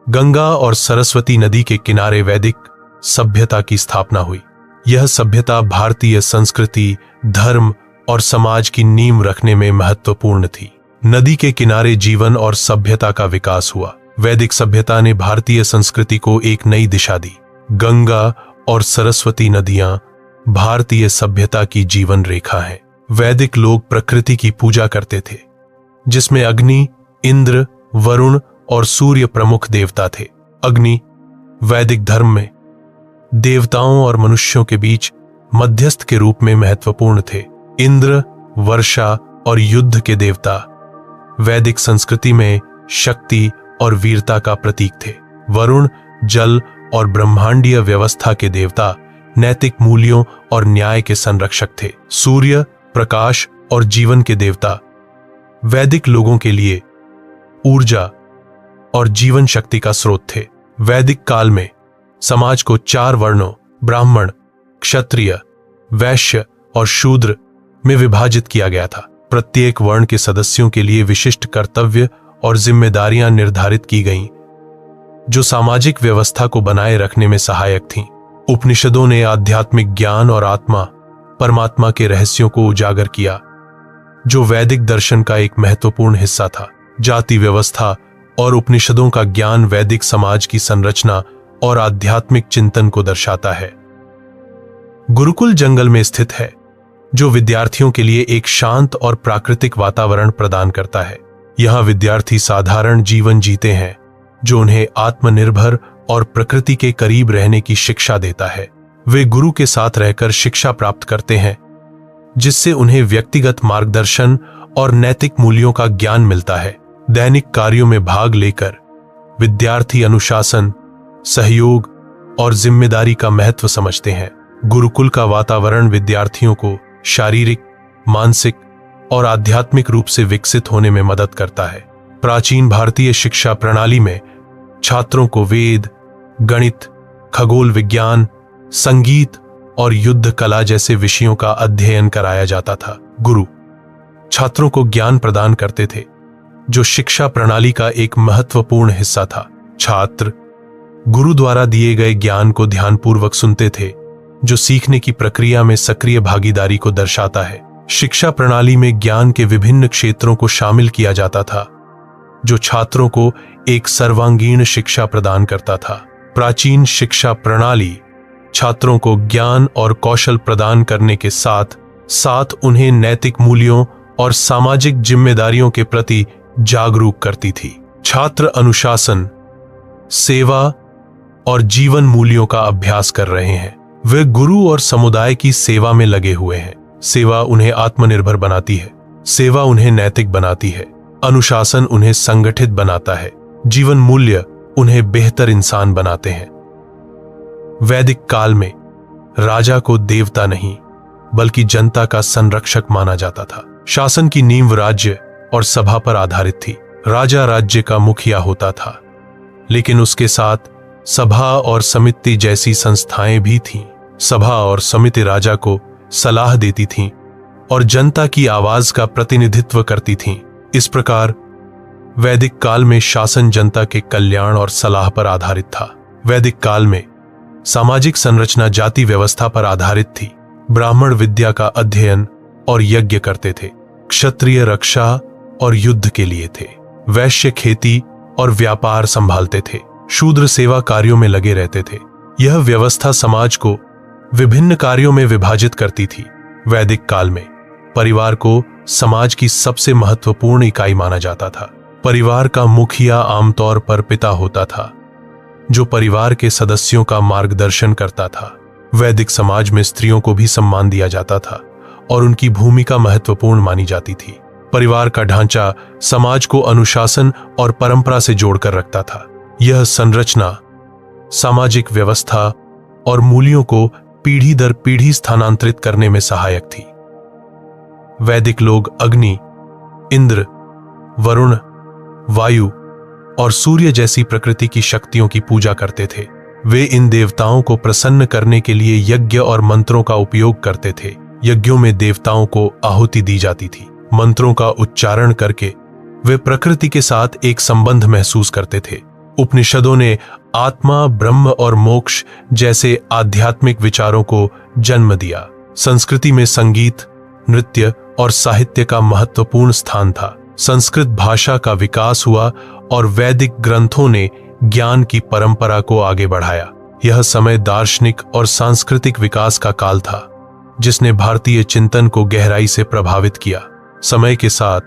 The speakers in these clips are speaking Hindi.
गंगा और सरस्वती नदी के किनारे वैदिक सभ्यता की स्थापना हुई। यह सभ्यता भारतीय संस्कृति, धर्म और समाज की नींव रखने में महत्वपूर्ण थी। नदी के किनारे जीवन और सभ्यता का विकास हुआ। वैदिक सभ्यता ने भारतीय संस्कृति को एक नई दिशा दी। गंगा और सरस्वती नदियां भारतीय सभ्यता की जीवन रेखा हैं। वैदिक लोग प्रकृति की पूजा करते थे, जिसमें अग्नि, इंद्र, वरुण और सूर्य प्रमुख देवता थे। अग्नि वैदिक धर्म में देवताओं और मनुष्यों के बीच मध्यस्थ के रूप में महत्वपूर्ण थे। इंद्र वर्षा और युद्ध के देवता वैदिक संस्कृति में शक्ति और वीरता का प्रतीक थे। वरुण जल और ब्रह्मांडीय व्यवस्था के देवता नैतिक मूल्यों और न्याय के संरक्षक थे। सूर्य प्रकाश और जीवन के देवता वैदिक लोगों के लिए ऊर्जा और जीवन शक्ति का स्रोत थे। वैदिक काल में समाज को 4 वर्णों ब्राह्मण, क्षत्रिय, वैश्य और शूद्र में विभाजित किया गया था। प्रत्येक वर्ण के सदस्यों के लिए विशिष्ट कर्तव्य और जिम्मेदारियां निर्धारित की गईं, जो सामाजिक व्यवस्था को बनाए रखने में सहायक थीं। उपनिषदों ने आध्यात्मिक ज्ञान और आत्मा परमात्मा के रहस्यों को उजागर किया, जो वैदिक दर्शन का एक महत्वपूर्ण हिस्सा था। जाति व्यवस्था और उपनिषदों का ज्ञान वैदिक समाज की संरचना और आध्यात्मिक चिंतन को दर्शाता है। गुरुकुल जंगल में स्थित है, जो विद्यार्थियों के लिए एक शांत और प्राकृतिक वातावरण प्रदान करता है। यहाँ विद्यार्थी साधारण जीवन जीते हैं, जो उन्हें आत्मनिर्भर और प्रकृति के करीब रहने की शिक्षा देता है। वे गुरु के साथ रहकर शिक्षा प्राप्त करते हैं, जिससे उन्हें व्यक्तिगत मार्गदर्शन और नैतिक मूल्यों का ज्ञान मिलता है। दैनिक कार्यों में भाग लेकर विद्यार्थी अनुशासन, सहयोग और जिम्मेदारी का महत्व समझते हैं। गुरुकुल का वातावरण विद्यार्थियों को शारीरिक, मानसिक और आध्यात्मिक रूप से विकसित होने में मदद करता है। प्राचीन भारतीय शिक्षा प्रणाली में छात्रों को वेद, गणित, खगोल विज्ञान, संगीत और युद्ध कला जैसे विषयों का अध्ययन कराया जाता था। गुरु छात्रों को ज्ञान प्रदान करते थे, जो शिक्षा प्रणाली का एक महत्वपूर्ण हिस्सा था। छात्र गुरु द्वारा दिए गए ज्ञान को ध्यानपूर्वक सुनते थे, जो सीखने की प्रक्रिया में सक्रिय भागीदारी को दर्शाता है। शिक्षा प्रणाली में ज्ञान के विभिन्न क्षेत्रों को शामिल किया जाता था, जो छात्रों को एक सर्वांगीण शिक्षा प्रदान करता था। प्राचीन शिक्षा प्रणाली छात्रों को ज्ञान और कौशल प्रदान करने के साथ साथ उन्हें नैतिक मूल्यों और सामाजिक जिम्मेदारियों के प्रति जागरूक करती थी। छात्र अनुशासन, सेवा और जीवन मूल्यों का अभ्यास कर रहे हैं। वे गुरु और समुदाय की सेवा में लगे हुए हैं। सेवा उन्हें आत्मनिर्भर बनाती है, सेवा उन्हें नैतिक बनाती है, अनुशासन उन्हें संगठित बनाता है, जीवन मूल्य उन्हें बेहतर इंसान बनाते हैं। वैदिक काल में राजा को देवता नहीं बल्कि जनता का संरक्षक माना जाता था। शासन की नींव राज्य और सभा पर आधारित थी। राजा राज्य का मुखिया होता था, लेकिन उसके साथ सभा और समिति जैसी संस्थाएं भी थीं। सभा और समिति राजा को सलाह देती थीं और जनता की आवाज का प्रतिनिधित्व करती थीं। इस प्रकार वैदिक काल में शासन जनता के कल्याण और सलाह पर आधारित था। वैदिक काल में सामाजिक संरचना जाति व्यवस्था पर आधारित थी। ब्राह्मण विद्या का अध्ययन और यज्ञ करते थे। क्षत्रिय रक्षा और युद्ध के लिए थे। वैश्य खेती और व्यापार संभालते थे। शूद्र सेवा कार्यों में लगे रहते थे। यह व्यवस्था समाज को विभिन्न कार्यों में विभाजित करती थी। वैदिक काल में परिवार को समाज की सबसे महत्वपूर्ण इकाई माना जाता था। परिवार का मुखिया आमतौर पर पिता होता था, जो परिवार के सदस्यों का मार्गदर्शन करता था। वैदिक समाज में स्त्रियों को भी सम्मान दिया जाता था और उनकी भूमिका महत्वपूर्ण मानी जाती थी। परिवार का ढांचा समाज को अनुशासन और परंपरा से जोड़कर रखता था। यह संरचना सामाजिक व्यवस्था और मूल्यों को पीढ़ी दर पीढ़ी स्थानांतरित करने में सहायक थी। वैदिक लोग अग्नि, इंद्र, वरुण, वायु और सूर्य जैसी प्रकृति की शक्तियों की पूजा करते थे। वे इन देवताओं को प्रसन्न करने के लिए यज्ञ और मंत्रों का उपयोग करते थे। यज्ञों में देवताओं को आहुति दी जाती थी। मंत्रों का उच्चारण करके वे प्रकृति के साथ एक संबंध महसूस करते थे। उपनिषदों ने आत्मा, ब्रह्म और मोक्ष जैसे आध्यात्मिक विचारों को जन्म दिया। संस्कृति में संगीत, नृत्य और साहित्य का महत्वपूर्ण स्थान था। संस्कृत भाषा का विकास हुआ और वैदिक ग्रंथों ने ज्ञान की परंपरा को आगे बढ़ाया। यह समय दार्शनिक और सांस्कृतिक विकास का काल था, जिसने भारतीय चिंतन को गहराई से प्रभावित किया। समय के साथ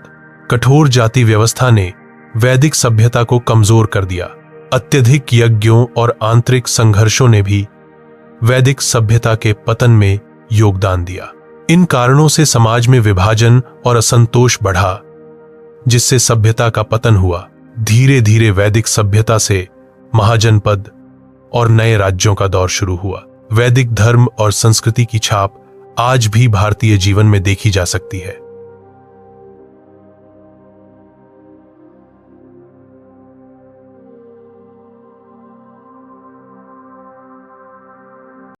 कठोर जाति व्यवस्था ने वैदिक सभ्यता को कमजोर कर दिया। अत्यधिक यज्ञों और आंतरिक संघर्षों ने भी वैदिक सभ्यता के पतन में योगदान दिया। इन कारणों से समाज में विभाजन और असंतोष बढ़ा, जिससे सभ्यता का पतन हुआ। धीरे धीरे वैदिक सभ्यता से महाजनपद और नए राज्यों का दौर शुरू हुआ। वैदिक धर्म और संस्कृति की छाप आज भी भारतीय जीवन में देखी जा सकती है।